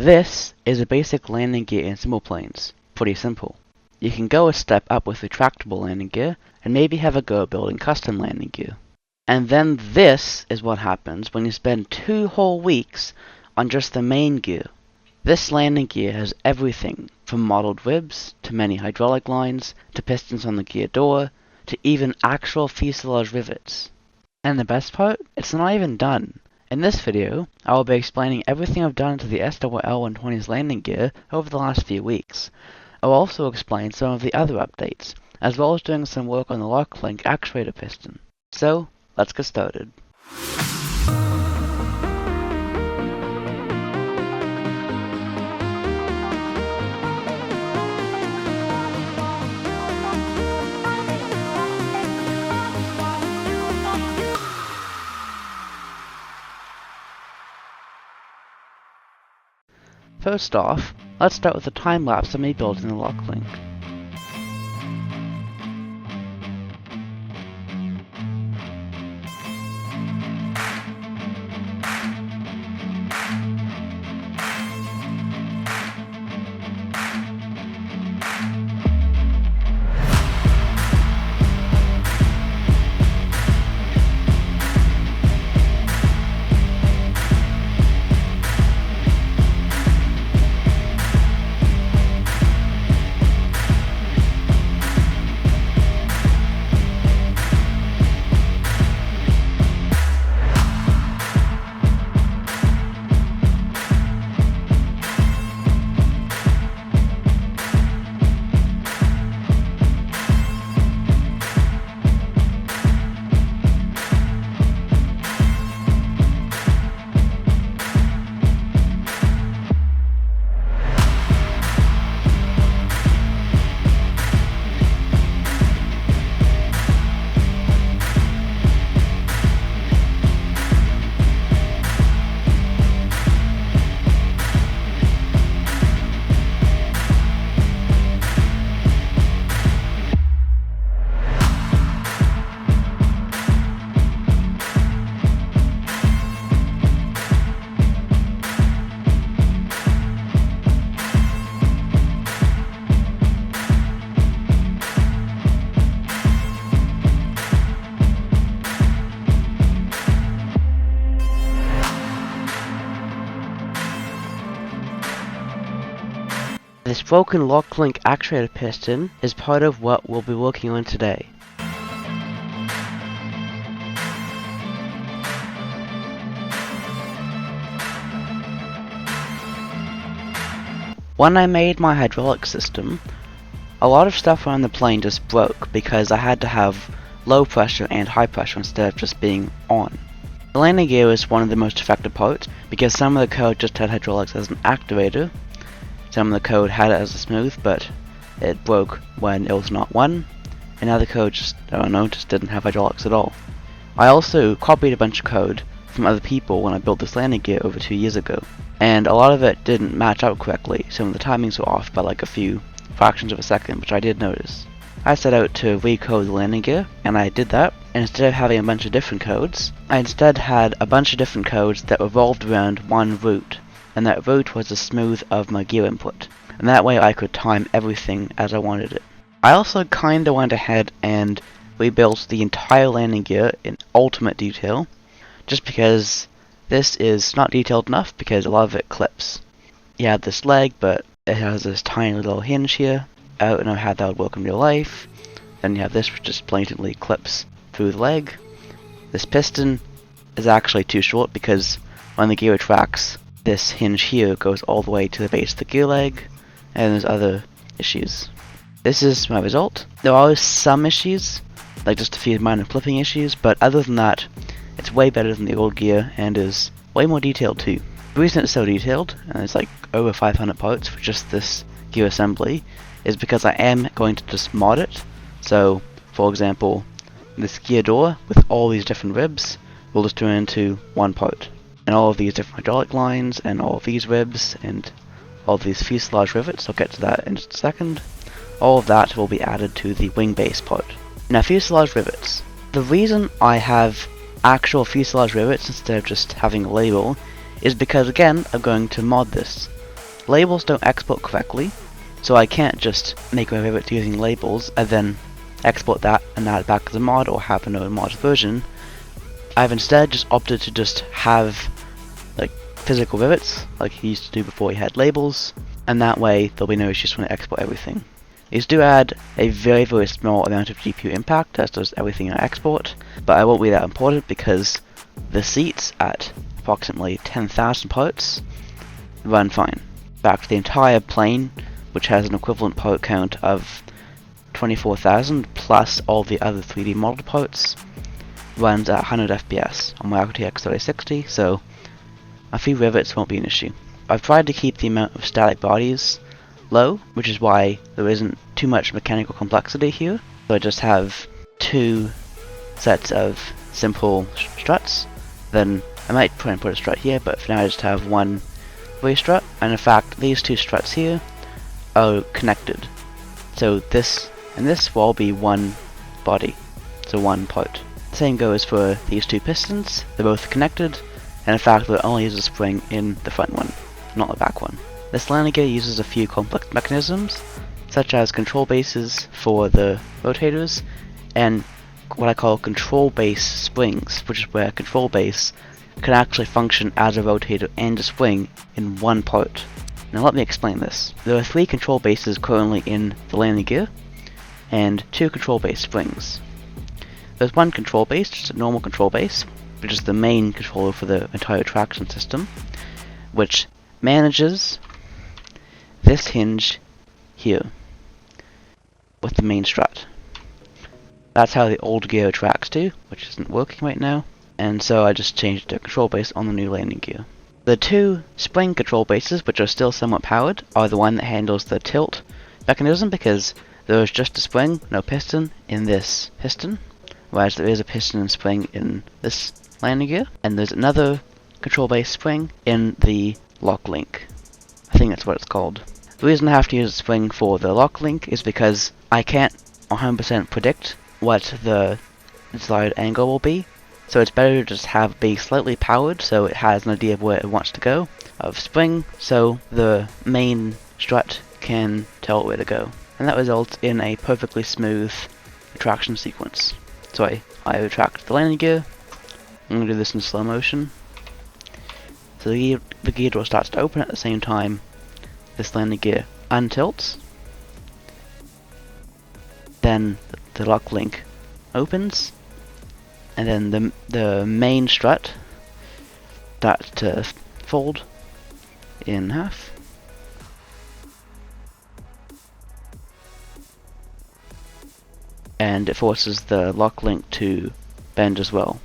This is a basic landing gear in SimplePlanes. Pretty simple. You can go a step up with retractable landing gear, and maybe have a go at building custom landing gear. And then this is what happens when you spend 2 whole weeks on just the main gear. This landing gear has everything from modeled ribs, to many hydraulic lines, to pistons on the gear door, to even actual fuselage rivets. And the best part? It's not even done. In this video, I will be explaining everything I've done to the SWL-120's landing gear over the last few weeks. I'll also explain some of the other updates, as well as doing some work on the LockLink Actuator piston. So, let's get started. First off, let's start with the time-lapse of me building the LockLink. This broken LockLink Actuator piston is part of what we'll be working on today. When I made my hydraulic system, a lot of stuff around the plane just broke because I had to have low pressure and high pressure instead of just being on. The landing gear was one of the most affected parts because some of the code just had hydraulics as an activator. Some of the code had it as a smooth, but it broke when it was not one, and other code just didn't have hydraulics at all. I also copied a bunch of code from other people when I built this landing gear over 2 years ago, and a lot of it didn't match up correctly. Some of the timings were off by like a few fractions of a second, which I did notice. I set out to recode the landing gear, and I did that, and instead of having a bunch of different codes, I instead had a bunch of different codes that revolved around one route. And that route was the smooth of my gear input, and that way I could time everything as I wanted it. I also kinda went ahead and rebuilt the entire landing gear in ultimate detail, just because this is not detailed enough because a lot of it clips. You have this leg, but it has this tiny little hinge here. I don't know how that would work in real life. Then you have this which just blatantly clips through the leg. This piston is actually too short because when the gear retracts, this hinge here goes all the way to the base of the gear leg, and there's other issues. This is my result. There are some issues, like just a few minor clipping issues, but other than that, it's way better than the old gear and is way more detailed too. The reason it's so detailed, and it's like over 500 parts for just this gear assembly, is because I am going to just mod it. So, for example, this gear door with all these different ribs will just turn into one part. And all of these different hydraulic lines, and all of these ribs, and all of these fuselage rivets, I'll get to that in just a second, all of that will be added to the wing base part. Now, fuselage rivets. The reason I have actual fuselage rivets instead of just having a label is because, again, I'm going to mod this. labels don't export correctly, so I can't just make my rivets using labels and then export that and add it back as a mod or have another mod version. I've instead just opted to just have like physical rivets like he used to do before he had labels, and that way there'll be no issues when I export everything. These do add a very small amount of GPU impact, as does everything I export, but I won't be that important because the seats at approximately 10,000 parts run fine. In fact, the entire plane, which has an equivalent part count of 24,000 plus all the other 3D model parts, runs at 100 FPS on my RTX 3060, so a few rivets won't be an issue. I've tried to keep the amount of static bodies low, which is why there isn't too much mechanical complexity here. So I just have 2 sets of simple struts, then I might try and put a strut here, but for now I just have one way strut, and in fact these 2 struts here are connected. So this and this will all be one body, so one part. The same goes for these 2 pistons, they're both connected, and in fact there only is a spring in the front one, not the back one. This landing gear uses a few complex mechanisms, such as control bases for the rotators, and what I call control base springs, which is where a control base can actually function as a rotator and a spring in one part. Now let me explain this. There are 3 control bases currently in the landing gear, and 2 control base springs. There's one control base, just a normal control base, which is the main controller for the entire traction system, which manages this hinge here with the main strut. That's how the old gear tracks to, which isn't working right now, and so I just changed the control base on the new landing gear. The 2 spring control bases, which are still somewhat powered, are the one that handles the tilt mechanism, because there is just a spring, no piston, in this piston, whereas there is a piston and spring in this landing gear, and there's another control base spring in the lock link. I think that's what it's called. The reason I have to use a spring for the lock link is because I can't 100% predict what the desired angle will be, so it's better to just have be slightly powered so it has an idea of where it wants to go, of spring, so the main strut can tell it where to go. And that results in a perfectly smooth retraction sequence. So I retract the landing gear. I'm going to do this in slow motion. So the gear door starts to open at the same time this landing gear untilts. Then the lock link opens, and then the main strut starts to fold in half. And it forces the lock link to bend as well.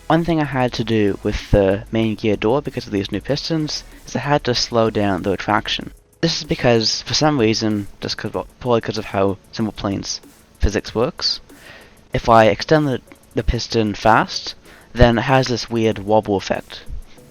One thing I had to do with the main gear door because of these new pistons is I had to slow down the retraction. This is because, for some reason, probably because of how SimplePlanes physics works, if I extend the piston fast, then it has this weird wobble effect.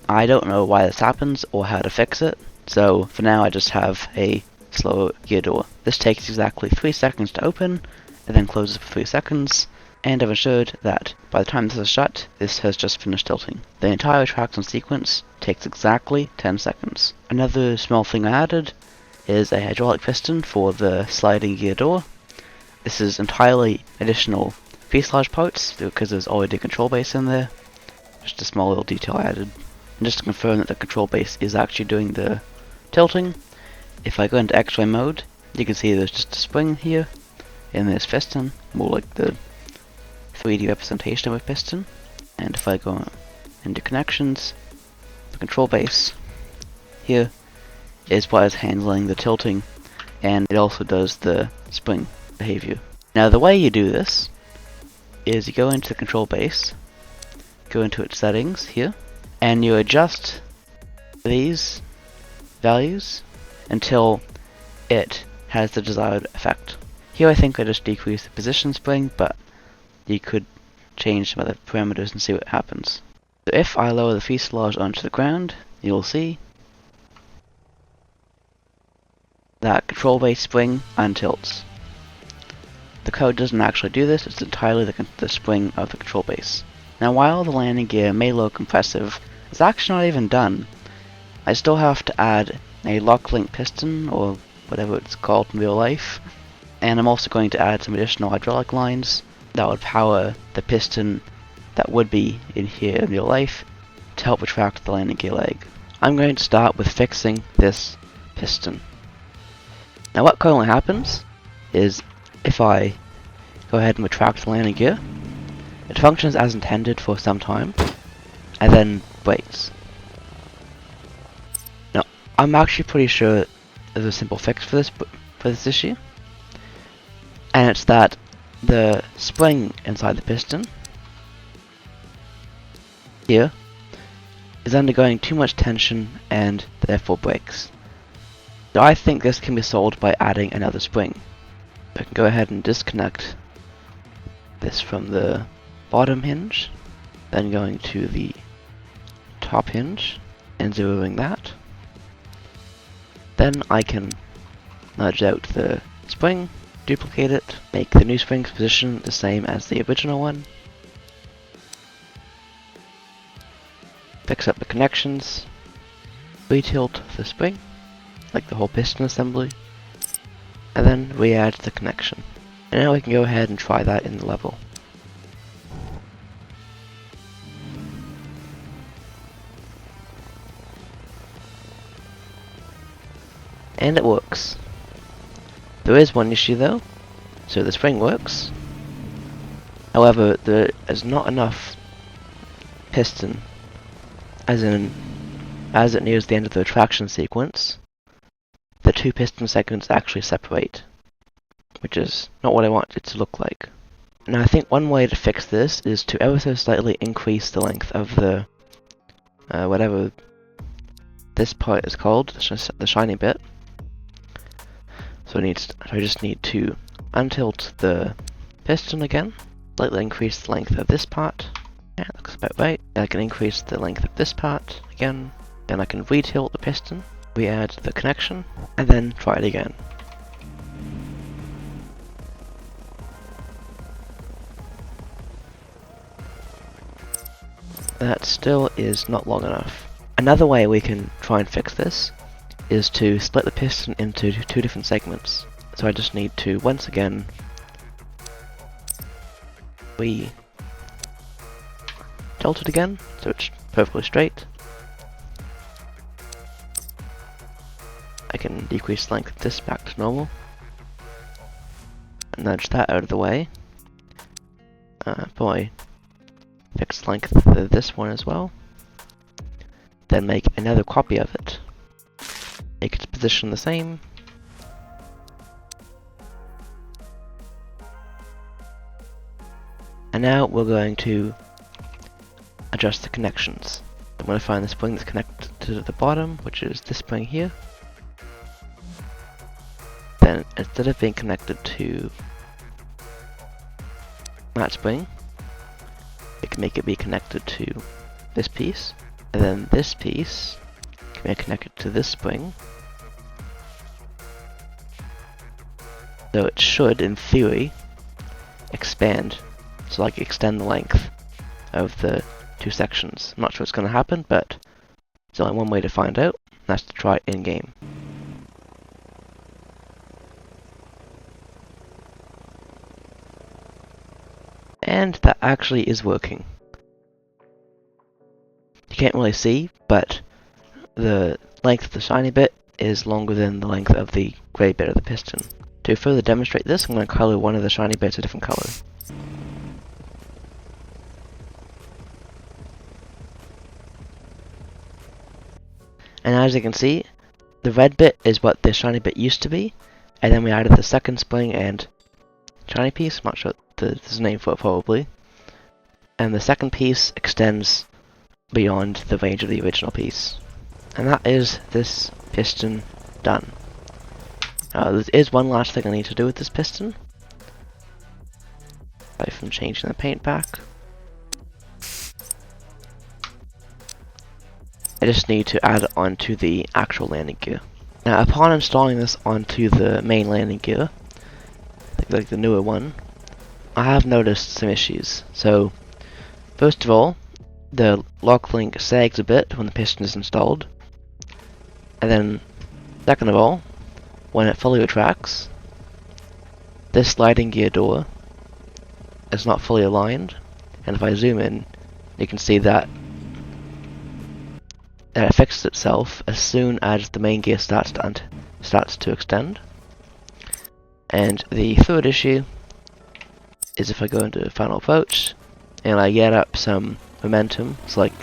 I don't know why this happens or how to fix it, so for now I just have a slower gear door. This takes exactly 3 seconds to open, and then closes for 3 seconds, and I've ensured that by the time this is shut, this has just finished tilting. The entire retraction sequence takes exactly 10 seconds. Another small thing I added is a hydraulic piston for the sliding gear door. This is entirely additional fuselage parts because there's already a control base in there. Just a small little detail I added. And just to confirm that the control base is actually doing the tilting, if I go into X-ray mode, you can see there's just a spring here in this piston, more like the 3D representation of a piston. And if I go into connections, the control base here is what is handling the tilting, and it also does the spring behavior. Now the way you do this is you go into the control base, go into its settings here, and you adjust these values until it has the desired effect. Here I think I just decrease the position spring, but you could change some other parameters and see what happens. So if I lower the fuselage onto the ground, you'll see that control base spring untilts. The code doesn't actually do this, it's entirely the spring of the control base. Now while the landing gear may look impressive, it's actually not even done. I still have to add a lock link piston, or whatever it's called in real life, and I'm also going to add some additional hydraulic lines that would power the piston that would be in here in real life to help retract the landing gear leg. I'm going to start with fixing this piston. Now what currently happens is if I go ahead and retract the landing gear, it functions as intended for some time, and then breaks. Now, I'm actually pretty sure there's a simple fix for this issue, and it's that the spring inside the piston here is undergoing too much tension and therefore breaks. So I think this can be solved by adding another spring. I can go ahead and disconnect this from the bottom hinge, then going to the top hinge and zeroing that. Then I can nudge out the spring, duplicate it, make the new spring's position the same as the original one, fix up the connections, re-tilt the spring, like the whole piston assembly, and then re-add the connection. And now we can go ahead and try that in the level. And it works. There is one issue though. So the spring works. However, there is not enough piston, as it nears the end of the retraction sequence, the two piston segments actually separate, which is not what I want it to look like. Now I think one way to fix this is to ever so slightly increase the length of the whatever this part is called, the shiny bit. So I just need to untilt the piston again, slightly increase the length of this part. Yeah, that looks about right. I can increase the length of this part again. Then I can re-tilt the piston, re-add the connection, and then try it again. That still is not long enough. Another way we can try and fix this is to split the piston into two different segments. So I just need to once again tilt it again so it's perfectly straight. I can decrease the length of this back to normal, nudge that out of the way. Probably fix the length of this one as well. Then make another copy of it. Make its position the same. And now we're going to adjust the connections. I'm going to find the spring that's connected to the bottom, which is this spring here. Then instead of being connected to that spring, we can make it be connected to this piece. And then this piece can be connected to this spring. So it should, in theory, expand. So like extend the length of the two sections. I'm not sure what's going to happen, but there's only one way to find out, and that's to try it in-game. And that actually is working. You can't really see, but the length of the shiny bit is longer than the length of the grey bit of the piston. To further demonstrate this, I'm going to color one of the shiny bits a different color. And as you can see, the red bit is what the shiny bit used to be, and then we added the second spring and shiny piece, I'm not sure there's a name for it probably, and the second piece extends beyond the range of the original piece. And that is this piston done. There is one last thing I need to do with this piston. Aside from changing the paint back, I just need to add it onto the actual landing gear. Now upon installing this onto the main landing gear, like the newer one, I have noticed some issues. So First of all, the lock link sags a bit when the piston is installed, and then second of all, when it fully retracts, this sliding gear door is not fully aligned, and if I zoom in, you can see that it fixes itself as soon as the main gear starts to extend. And the third issue is if I go into final approach and I get up some momentum, it's like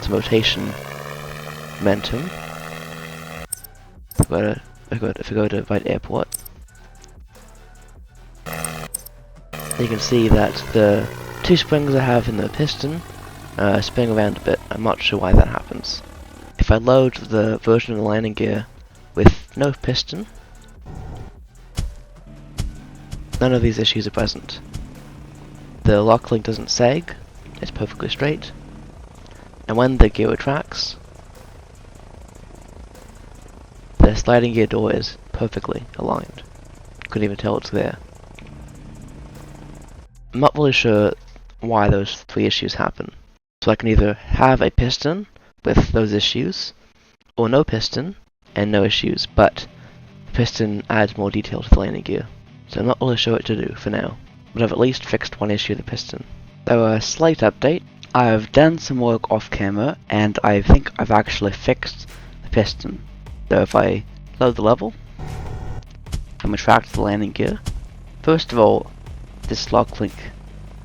some rotation momentum. If I go to right airport, you can see that the two springs I have in the piston spin around a bit. I'm not sure why that happens. If I load the version of the landing gear with no piston, none of these issues are present. The lock link doesn't sag, it's perfectly straight, and when the gear retracts, the sliding gear door is perfectly aligned. Couldn't even tell it's there. I'm not really sure why those three issues happen. So I can either have a piston with those issues, or no piston and no issues, but the piston adds more detail to the landing gear. So I'm not really sure what to do for now, but I've at least fixed one issue with the piston. So a slight update, I've done some work off camera, and I think I've actually fixed the piston. So if I load the level, and retract the landing gear, first of all, this lock link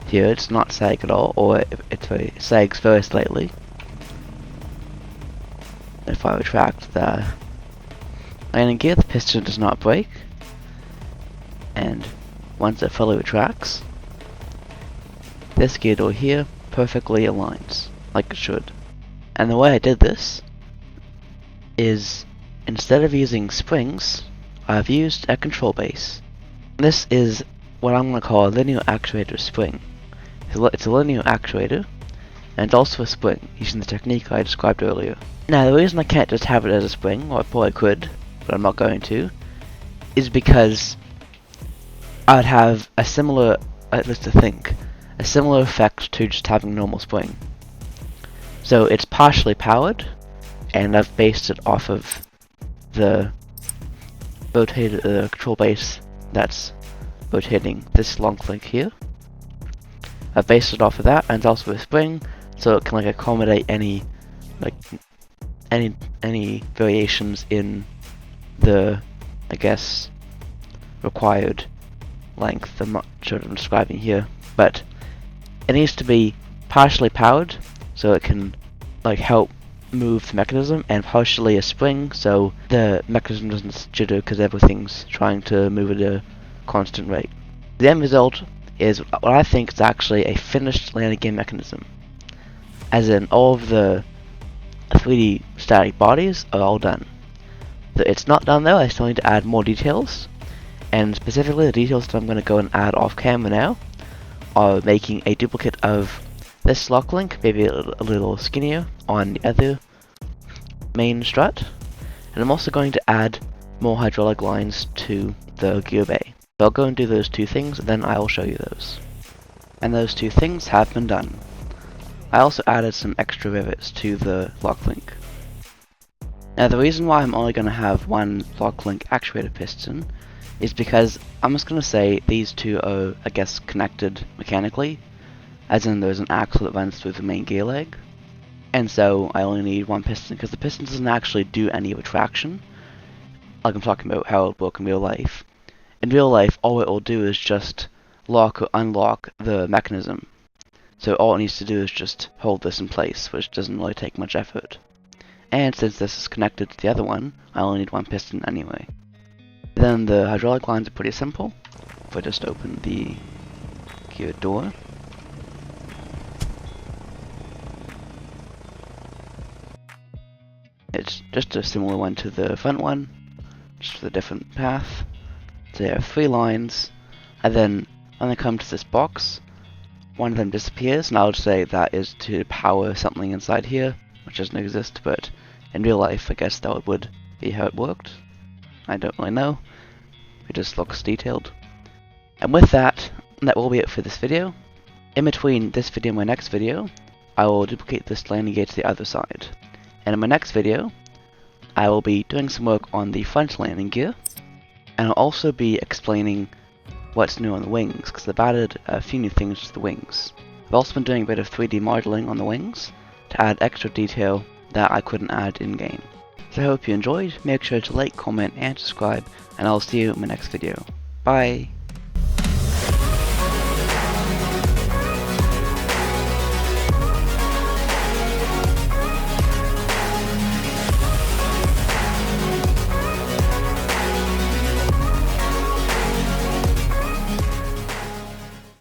here, it's not sag at all, or it sags very slightly. If I retract the landing gear, the piston does not break, and once it fully retracts, this gear door here perfectly aligns, like it should. And the way I did this is, instead of using springs, I've used a control base. This is what I'm going to call a linear actuator spring. It's a linear actuator, and it's also a spring, using the technique I described earlier. Now, the reason I can't just have it as a spring, or I probably could, but I'm not going to, is because I'd have a similar, at least I think, a similar effect to just having a normal spring. So it's partially powered, and I've based it off of the rotated control base that's rotating this long link here. I've based it off of that, and it's also a spring, so it can like accommodate any variations in the, I guess, required length. I'm not sure what I'm describing here, but it needs to be partially powered, so it can like help move the mechanism, and partially a spring, so the mechanism doesn't jitter because everything's trying to move at a constant rate. The end result is what I think is actually a finished landing gear mechanism, as in all of the 3D static bodies are all done. It's not done though, I still need to add more details, and specifically the details that I'm going to go and add off camera now are making a duplicate of this lock link, maybe a little skinnier, on the other main strut, and I'm also going to add more hydraulic lines to the gear bay. So I'll go and do those two things, and then I will show you those. And those two things have been done. I also added some extra rivets to the lock link. Now the reason why I'm only going to have one lock link actuator piston is because I'm just going to say these two are, I guess, connected mechanically, as in there's an axle that runs through the main gear leg, and so I only need one piston because the piston doesn't actually do any retraction, like I'm talking about how it would work in real life. In real life, all it will do is just lock or unlock the mechanism, so all it needs to do is just hold this in place, which doesn't really take much effort. And since this is connected to the other one, I only need one piston anyway. Then the hydraulic lines are pretty simple. If I just open the gear door, it's just a similar one to the front one, just with a different path. So there are 3 lines, and then when I come to this box, one of them disappears, and I'll just say that is to power something inside here, which doesn't exist, but in real life I guess that would be how it worked. I don't really know, it just looks detailed. And with that, that will be it for this video. In between this video and my next video, I will duplicate this landing gear to the other side. And in my next video, I will be doing some work on the front landing gear, and I'll also be explaining what's new on the wings, because I've added a few new things to the wings. I've also been doing a bit of 3D modeling on the wings to add extra detail that I couldn't add in-game. So I hope you enjoyed, make sure to like, comment, and subscribe, and I'll see you in my next video. Bye!